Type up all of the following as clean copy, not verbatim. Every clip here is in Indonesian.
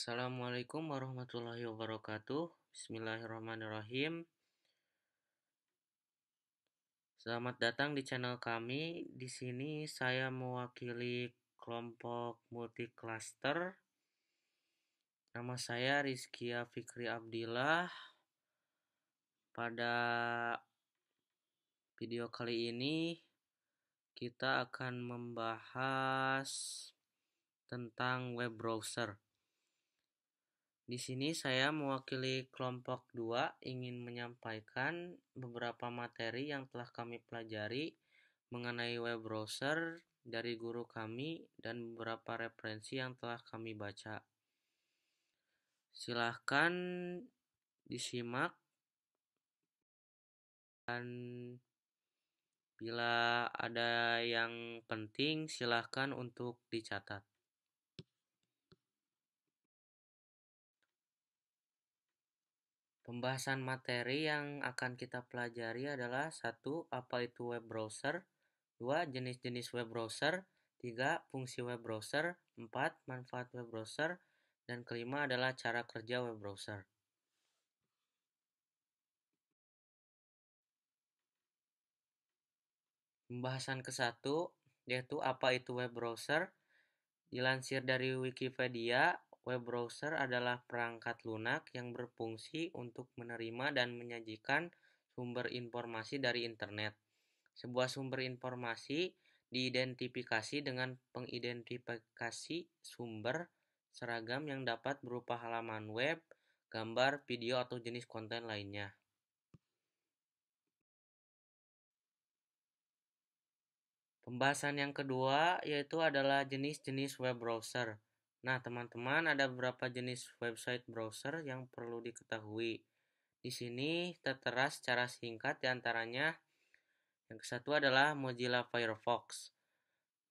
Assalamualaikum warahmatullahi wabarakatuh. Bismillahirrahmanirrahim. Selamat datang di channel kami. Di sini saya mewakili kelompok multicluster. Nama saya Rizkia Fikri Abdillah. Pada video kali ini kita akan membahas tentang web browser. Di sini saya mewakili kelompok 2 ingin menyampaikan beberapa materi yang telah kami pelajari mengenai web browser dari guru kami dan beberapa referensi yang telah kami baca. Silahkan disimak dan bila ada yang penting silahkan untuk dicatat. Pembahasan materi yang akan kita pelajari adalah 1. Apa itu web browser? 2. Jenis-jenis web browser. 3. Fungsi web browser. 4. Manfaat web browser. Dan kelima adalah cara kerja web browser. Pembahasan ke-1 yaitu apa itu web browser. Dilansir dari Wikipedia, web browser adalah perangkat lunak yang berfungsi untuk menerima dan menyajikan sumber informasi dari internet. Sebuah sumber informasi diidentifikasi dengan pengidentifikasi sumber seragam yang dapat berupa halaman web, gambar, video, atau jenis konten lainnya. Pembahasan yang kedua yaitu adalah jenis-jenis web browser. Nah, teman-teman, ada beberapa jenis website browser yang perlu diketahui. Di sini tertera secara singkat diantaranya. Yang ke-1 adalah Mozilla Firefox.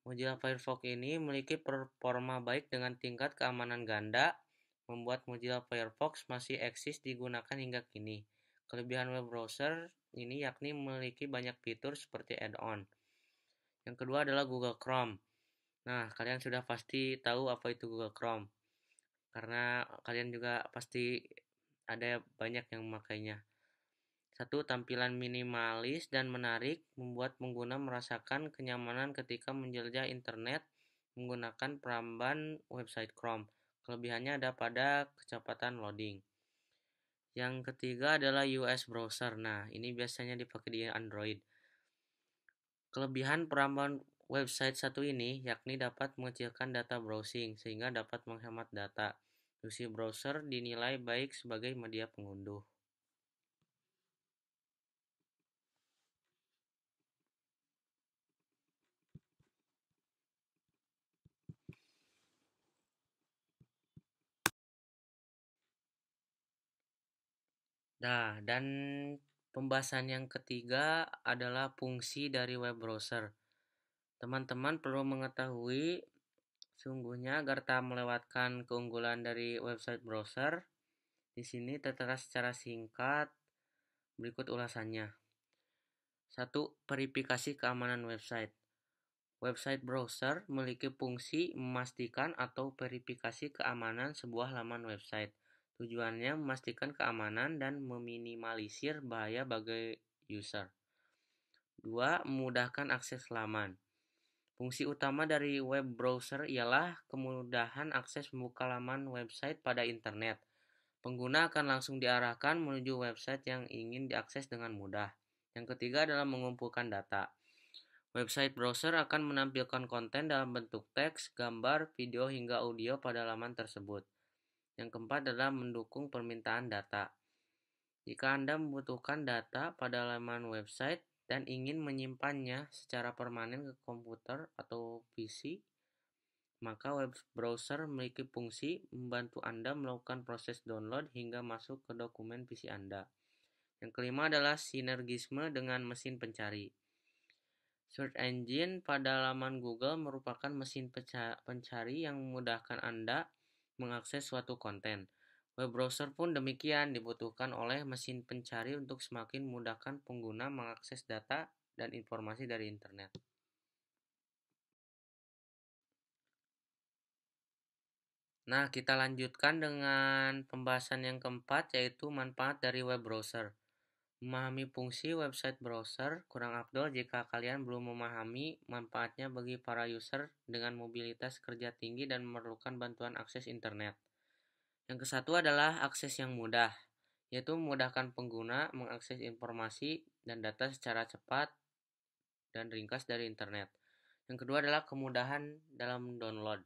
Mozilla Firefox ini memiliki performa baik dengan tingkat keamanan ganda, membuat Mozilla Firefox masih eksis digunakan hingga kini. Kelebihan web browser ini yakni memiliki banyak fitur seperti add-on. Yang kedua adalah Google Chrome. Nah, kalian sudah pasti tahu apa itu Google Chrome, karena kalian juga pasti ada banyak yang memakainya. 1. Tampilan minimalis dan menarik membuat pengguna merasakan kenyamanan ketika menjelajah internet menggunakan peramban website Chrome. Kelebihannya ada pada kecepatan loading. Yang ketiga adalah US browser. Nah, ini biasanya dipakai di Android. Kelebihan peramban website satu ini yakni dapat mengecilkan data browsing sehingga dapat menghemat data. Fungsi browser dinilai baik sebagai media pengunduh. Nah, dan pembahasan yang ketiga adalah fungsi dari web browser. Teman-teman perlu mengetahui sungguhnya agar tak melewatkan keunggulan dari website browser. Di sini tertera secara singkat berikut ulasannya. 1. Verifikasi keamanan website. Website browser memiliki fungsi memastikan atau verifikasi keamanan sebuah laman website. Tujuannya memastikan keamanan dan meminimalisir bahaya bagi user. 2. Memudahkan akses laman. Fungsi utama dari web browser ialah kemudahan akses membuka laman website pada internet. Pengguna akan langsung diarahkan menuju website yang ingin diakses dengan mudah. Yang ketiga adalah mengumpulkan data. Website browser akan menampilkan konten dalam bentuk teks, gambar, video, hingga audio pada laman tersebut. Yang keempat adalah mendukung permintaan data. Jika Anda membutuhkan data pada laman website dan ingin menyimpannya secara permanen ke komputer atau PC, maka web browser memiliki fungsi membantu Anda melakukan proses download hingga masuk ke dokumen PC Anda. Yang kelima adalah sinergisme dengan mesin pencari. Search engine pada laman Google merupakan mesin pencari yang memudahkan Anda mengakses suatu konten. Web browser pun demikian dibutuhkan oleh mesin pencari untuk semakin memudahkan pengguna mengakses data dan informasi dari internet. Nah, kita lanjutkan dengan pembahasan yang keempat, yaitu manfaat dari web browser. Memahami fungsi website browser kurang afdol jika kalian belum memahami manfaatnya bagi para user dengan mobilitas kerja tinggi dan memerlukan bantuan akses internet. Yang kesatu adalah akses yang mudah, yaitu memudahkan pengguna mengakses informasi dan data secara cepat dan ringkas dari internet. Yang kedua adalah kemudahan dalam download,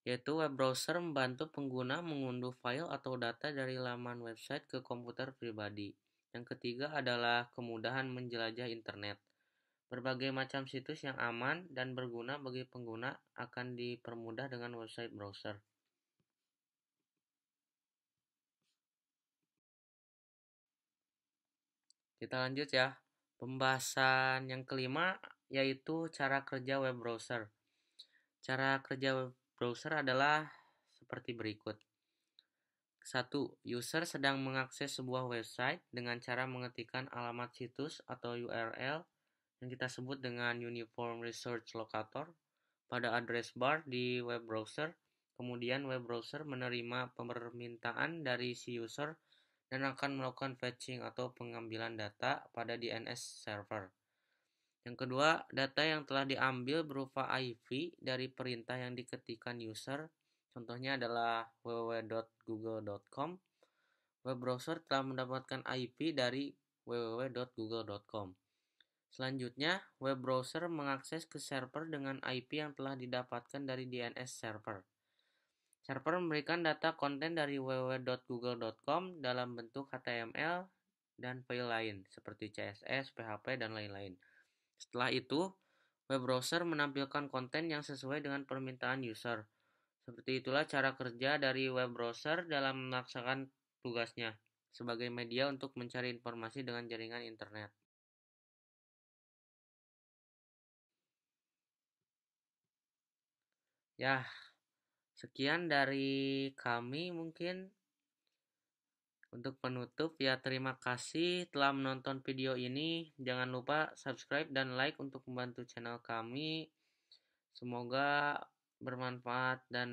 yaitu web browser membantu pengguna mengunduh file atau data dari laman website ke komputer pribadi. Yang ketiga adalah kemudahan menjelajah internet. Berbagai macam situs yang aman dan berguna bagi pengguna akan dipermudah dengan website browser. Kita lanjut ya. Pembahasan yang kelima yaitu cara kerja web browser. Cara kerja web browser adalah seperti berikut. 1. User sedang mengakses sebuah website dengan cara mengetikkan alamat situs atau URL yang kita sebut dengan Uniform Research Locator pada address bar di web browser. Kemudian web browser menerima permintaan dari si user dan akan melakukan fetching atau pengambilan data pada DNS server. Yang kedua, data yang telah diambil berupa IP dari perintah yang diketikkan user. Contohnya adalah www.google.com. Web browser telah mendapatkan IP dari www.google.com. Selanjutnya, web browser mengakses ke server dengan IP yang telah didapatkan dari DNS server. Server memberikan data konten dari www.google.com dalam bentuk HTML dan file lain seperti CSS, PHP, dan lain-lain. Setelah itu, web browser menampilkan konten yang sesuai dengan permintaan user. Seperti itulah cara kerja dari web browser dalam melaksanakan tugasnya sebagai media untuk mencari informasi dengan jaringan internet. Ya, sekian dari kami mungkin untuk penutup ya. Terima kasih telah menonton video ini. Jangan lupa subscribe dan like untuk membantu channel kami. Semoga bermanfaat dan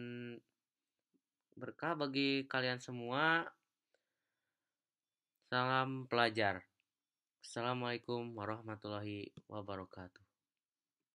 berkah bagi kalian semua. Salam pelajar. Assalamualaikum warahmatullahi wabarakatuh.